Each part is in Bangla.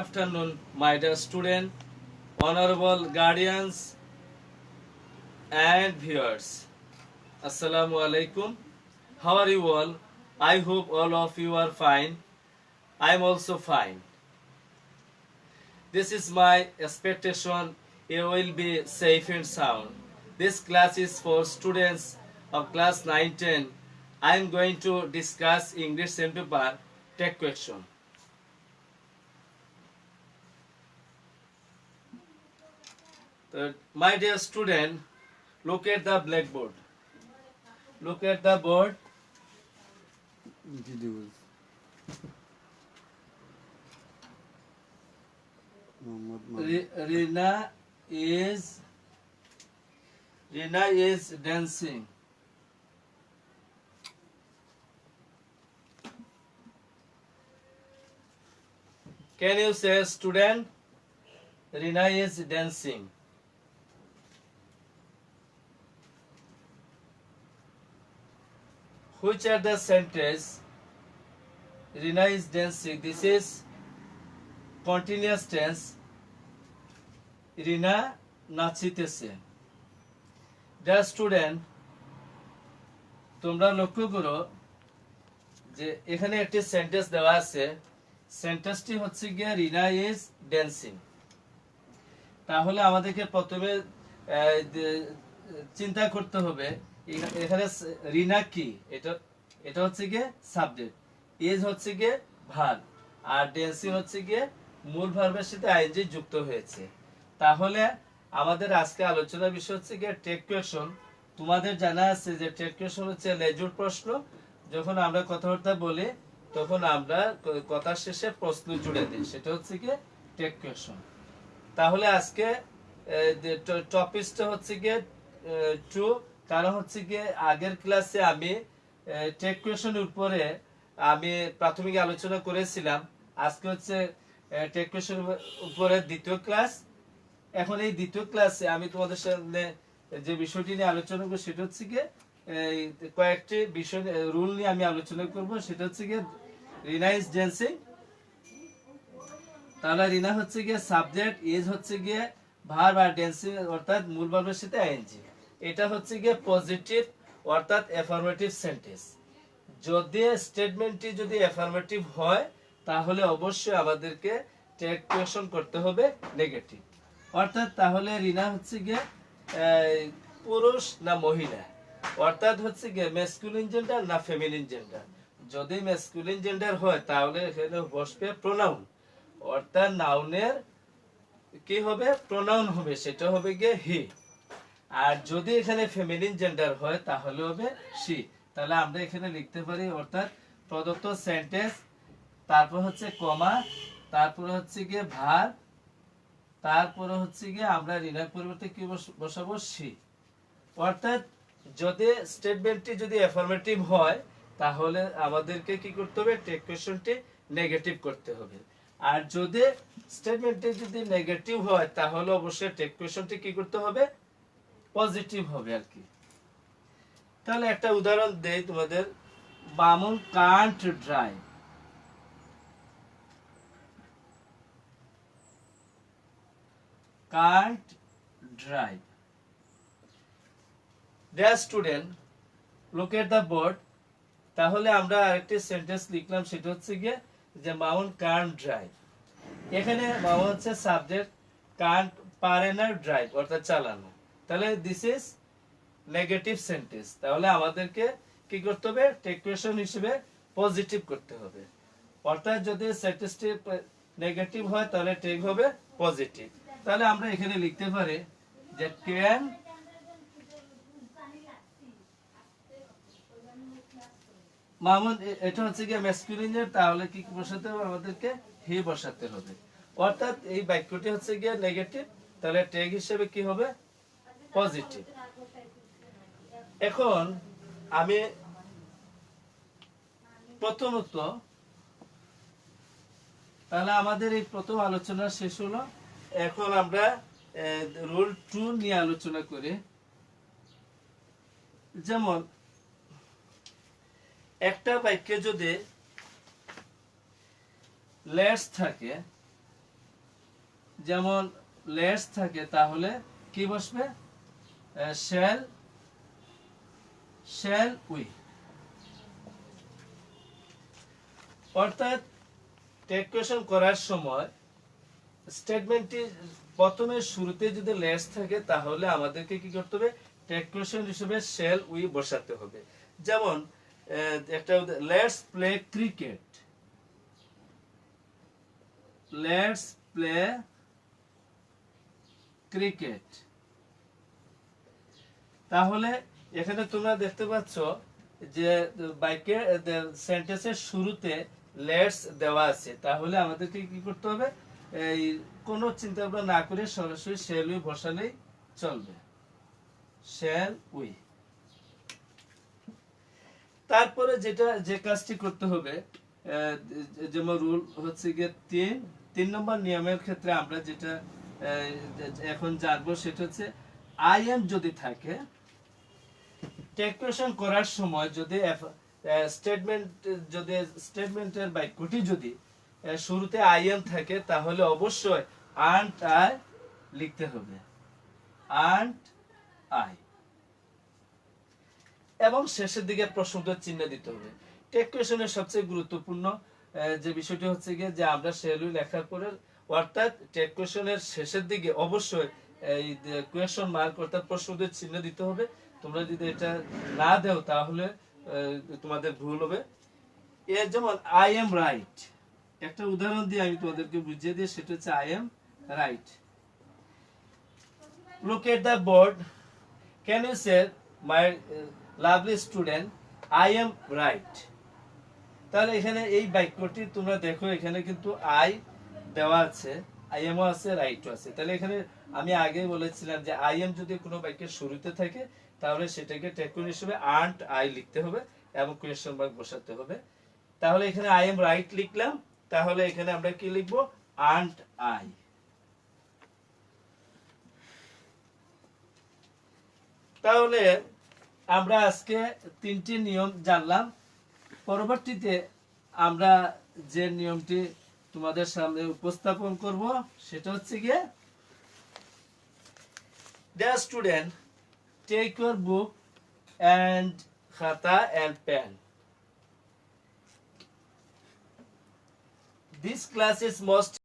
Afternoon, my dear student, honorable guardians and viewers. Assalamu alaikum. How are you all? I hope all of you are fine. I am also fine. This is my expectation. You will be safe and sound. This class is for students of class 9-10. I am going to discuss English same paper tech question. My dear student, look at the blackboard. Look at the board. Rina is dancing. Can you say, student? Rina is dancing. Which are the sentences? Rina is dancing. This is continuous tense. Rina নাচিতেছে. Dear student, তোমরা লক্ষ্য করো যে এখানে একটি সেন্টেন্স দেওয়া আছে. সেন্টেন্সটি হচ্ছে গিয়ে রিনা ইজ ড্যান্সিং. তাহলে আমাদেরকে প্রথমে চিন্তা করতে হবে এখানে রিনা কি. এটা হচ্ছে গিয়ে সাবজেক্ট, ইজ হচ্ছে গিয়ে ভার্ব, আর ড্যান্সিং হচ্ছে গিয়ে মূল ভার্বের সাথে আইএনজি যুক্ত হয়েছে. তাহলে আমাদের আজকে আলোচনার বিষয় হচ্ছে গিয়ে টেক কোয়েশন. তোমাদের জানা আছে যে টেক কোয়েশন হচ্ছে লেজুর প্রশ্ন. যখন আমরা কথাবার্তা বলি তখন আমরা কথার শেষে প্রশ্ন জুড়ে দিই, সেটা হচ্ছে গিয়ে টেক কোয়েশন. তাহলে আজকে টপিকটা হচ্ছে গিয়ে টু. কারণ হচ্ছে গিয়ে আগের ক্লাসে আমি টেক কোয়েশনের উপরে আমি প্রাথমিক আলোচনা করেছিলাম. আজকে হচ্ছে টেক কোয়েশনের উপরে দ্বিতীয় ক্লাস. এখন এই দ্বিতীয় ক্লাসে আমি তোমাদের সামনে যে বিষয়টি নিয়ে আলোচনা করবো সেটা হচ্ছে গিয়ে কয়েকটি বিষয় রুল নিয়ে আমি আলোচনা করব. সেটা হচ্ছে গিয়ে রিনা ইজ ড্যান্সিং. তাহলে রিনা হচ্ছে গিয়ে সাবজেক্ট, ইজ হচ্ছে গিয়ে ভার্ব, আর ড্যান্সিং অর্থাৎ মূল ভার্বের সাথে আইএনজি. এটা হচ্ছে গিয়ে পজিটিভ অর্থাৎ অ্যাফার্মেটিভ সেন্টেন্স. যদি স্টেটমেন্টটি যদি অ্যাফার্মেটিভ হয় তাহলে অবশ্যই আমাদেরকে টেক কোয়েশন করতে হবে নেগেটিভ. অর্থাৎ তাহলে রিনা হচ্ছে গিয়ে পুরুষ না মহিলা, অর্থাৎ হচ্ছে গিয়ে ম্যাসকুলিন জেন্ডার না ফেমিনিন জেন্ডার. যদি ম্যাসকুলিন জেন্ডার হয় তাহলে এখানে বসবে প্রোনাউন, অর্থাৎ নাউনের কি হবে, প্রোনাউন হবে, সেটা হবে গিয়ে হি. আর যদি এখানে ফেমিনিন জেন্ডার হয় তাহলে হবে শি. তাহলে আমরা এখানে লিখতে পারি অর্থাৎ প্রদত্ত সেন্টেন্স, তারপর হচ্ছে কমা, তারপর হচ্ছে গিয়ে ভার, তারপরে হচ্ছে গিয়ে আমরা রিনার পরিবর্তে কি বসাবো, শি. অর্থাৎ যদি স্টেটমেন্টটি যদি অ্যাফার্মেটিভ হয় তাহলে আমাদেরকে কি করতে হবে, টেক কোয়েশনটি নেগেটিভ করতে হবে. আর যদি স্টেটমেন্টটি যদি নেগেটিভ হয় তাহলে অবশ্যই টেক কোয়েশনটি কি করতে হবে, পজিটিভ হবে আর কি. তাহলে একটা উদাহরণ দেই তোমাদের. Baman can't drive. can't drive. Dear student, look at the board. তাহলে আমরা আরেকটি সেন্টেন্স লিখলাম, সেটা হচ্ছে গিয়ে যে মাউন্ট can't drive. এখানে মাউন্ট হচ্ছে সাবজেক্ট, can't পারে না ড্রাইভ অর্থাৎ চালানো. তাহলে দিস ইজ নেগেটিভ সেন্টেন্স. তাহলে আমাদেরকে কি করতে হবে, টেক কোয়েশন হিসেবে পজিটিভ করতে হবে. অর্থাৎ যদি সেন্টেন্সটি নেগেটিভ হয় তাহলে টেক হবে পজিটিভ. তাহলে আমরা এখানে লিখতে পারি যে ক্যান মামুন. এটা হচ্ছে গিয়ে ম্যাসকুলিন, তাহলে কি বসাতে হবে, আমাদেরকে হি বসাতে হবে. অর্থাৎ এই বাক্যটি হচ্ছে গিয়ে নেগেটিভ, তাহলে টেক হিসেবে কি হবে, পজিটিভ. এখন আমি প্রথমত তাহলে আমাদের এই প্রথম আলোচনা শেষ হলো. এখন আমরা রুল 2 নিয়ে আলোচনা করি. যেমন একটা বাক্যে যদি লেটস থাকে যেমন লেটস থাকে তাহলে কি বসবে? Shall shall we. অর্থাৎ টেক কোয়েশন করার সময় স্টেটমেন্টটি প্রথমে শুরুতে যদি লেটস থাকে তাহলে আমাদেরকে কি করতে হবে? টেক কোয়েশন হিসেবে শ্যাল উই বসাতে হবে। যেমন একটা let's play cricket, let's play cricket. তাহলে এখানে তোমরা দেখতে পাচ্ছ যে বাইকে সেন্টেন্সের শুরুতে লেটস দেওয়া আছে, তাহলে আমাদেরকে কি করতে হবে? এই কোনো চিন্তা ভাবনা না করে সরাসরি শ্যাল উই বসালেই চলবে, শ্যাল উই। তারপরে যে কাজটি করতে হবে, যেমন রুল হচ্ছে গিয়ে 3 নম্বর নিয়মের ক্ষেত্রে আমরা যেটা এখন জানবো সেটা হচ্ছে আই এম যদি থাকে টেক কোয়েশন করার সময়, যদি স্টেটমেন্টের বাক্যটি যদি শুরুতে আই এম থাকে তাহলে অবশ্যই আন্ট আই লিখতে হবে, আন্ট আই। এবং শেষের দিকে প্রশ্নবোধক চিহ্ন দিতে হবে। টেক কোয়েশনের সবচেয়ে গুরুত্বপূর্ণ যে বিষয়টি হচ্ছে গিয়ে যে আমরা শ্যাল উই লেখার পরে, অর্থাৎ টেক কোয়েশনের শেষের দিকে অবশ্যই এই কোয়েশন মার্ক অর্থাৎ প্রশ্নবোধক চিহ্ন দিতে হবে। তোমরা যদি এটা না দাও তাহলে তোমাদের ভুল হবে। এর যেমন আই এম রাইট, একটা উদাহরণ দিয়ে আমি তোমাদেরকে বুঝিয়ে দিই, সেটা হচ্ছে I am right. Look at the board, can you say my lovely student I am right. তাহলে এখানে এই বাক্যটি তোমরা দেখো, এখানে কিন্তু আই দেওয়া আছে, আই এমও আছে, রাইটও আছে। তাহলে এখানে আমি আগে বলেছিলাম যে আই এম যদি কোনো বাক্যের শুরুতে থাকে তাহলে সেটাকে টেক কোয়েশন হিসেবে আন্ট আই লিখতে হবে এবং কোয়েশ্চন মার্ক বসাতে হবে। তাহলে এখানে আই এম রাইট লিখলাম, তাহলে এখানে আমরা কি লিখবো? আন্ট আই। তাহলে আমরা আজকে 3টি নিয়ম জানলাম। পরবর্তীতে আমরা যে নিয়মটি তোমাদের সামনে উপস্থাপন করব সেটা হচ্ছে গিয়ে, Dear student, take your book and khata and pen. This class is most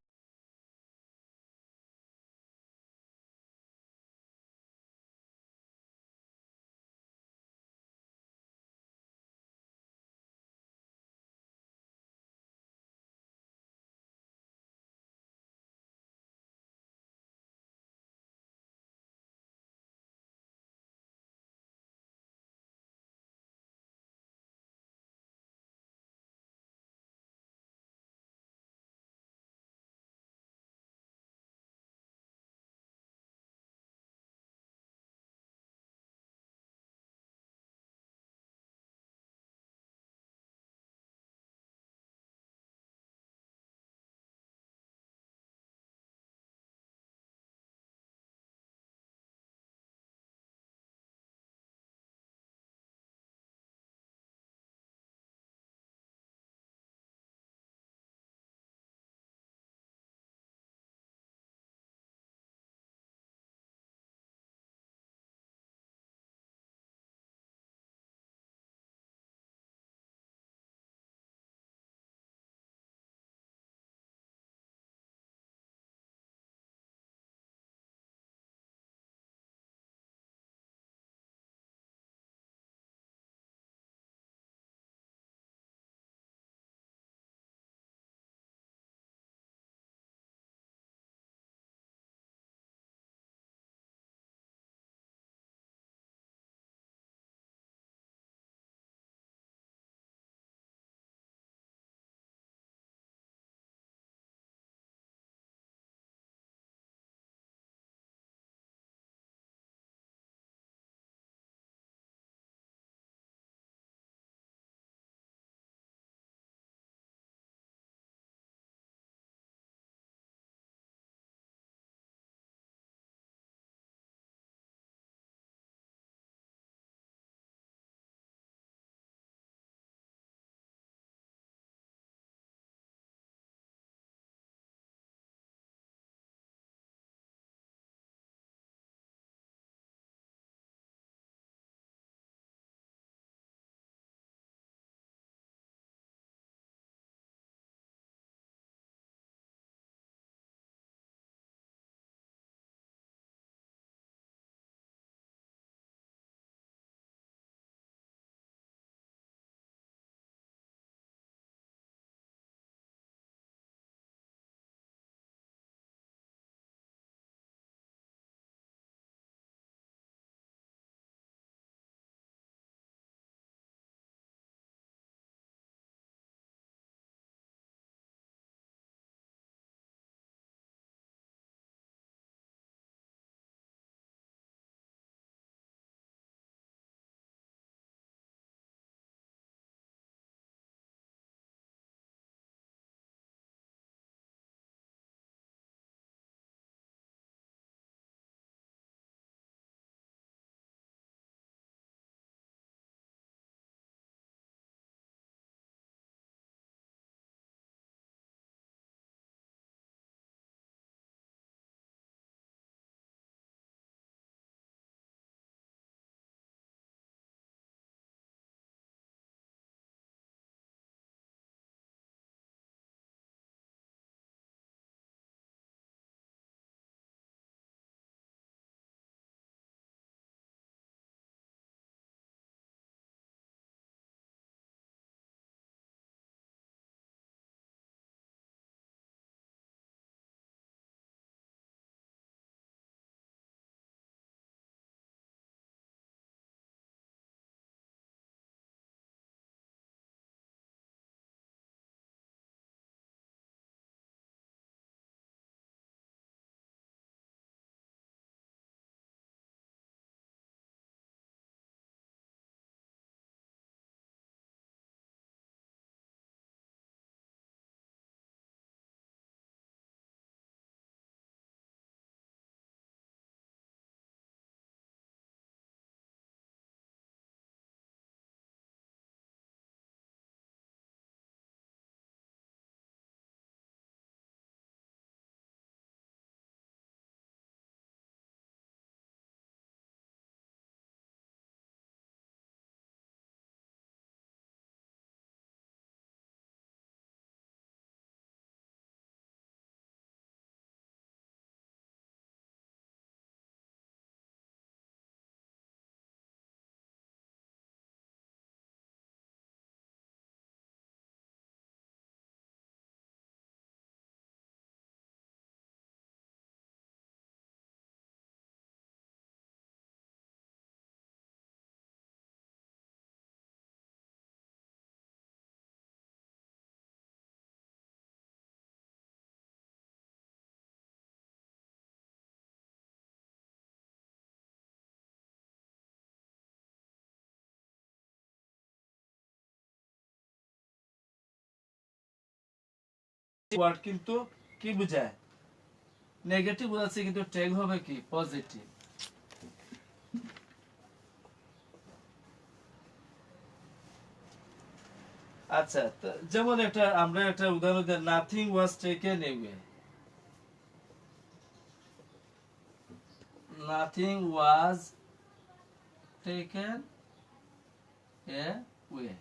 word কিন্তু কি বোঝায়, নেগেটিভ বোঝাচ্ছে, কিন্তু টেগ হবে কি পজিটিভ। আচ্ছা, যেমন আমরা একটা উদাহরণ দিই, nothing was taken away. Nothing was taken away.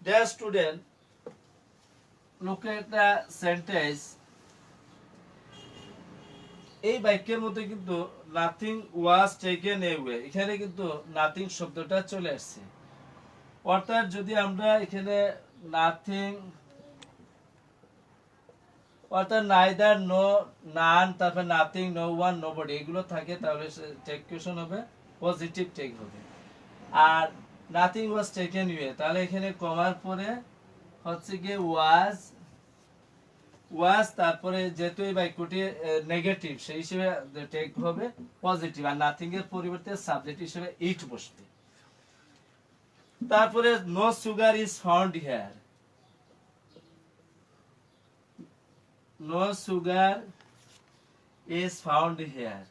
Dear student, look at the sentence. এই বাক্যের মধ্যে কিন্তু নাথিং ওয়াজ টেকেন এওয়ে, এখানে কিন্তু নাথিং শব্দটা চলে আসছে। অর্থাৎ যদি আমরা এখানে নাথিং অর্থাৎ নাইদার, নো, নান, তারপর নাথিং, নো ওয়ান, নোবডি এগুলো থাকে, তাহলে টেক কোয়েশ্চন হবে, পজিটিভ টেক হবে। আর নাথিং ওয়াজ টেকেন এওয়ে, তাহলে এখানে কমার পরে হচ্ছে গিয়ে ওয়াজ, তারপরে যেহেতু এই বাক্যটি নেগেটিভ, সেই হিসেবে টেক হবে পজিটিভ, আর নাথিং এর পরিবর্তে সাবজেক্ট হিসেবে ইট বসবে। তারপরে no sugar is found here. No sugar is found here,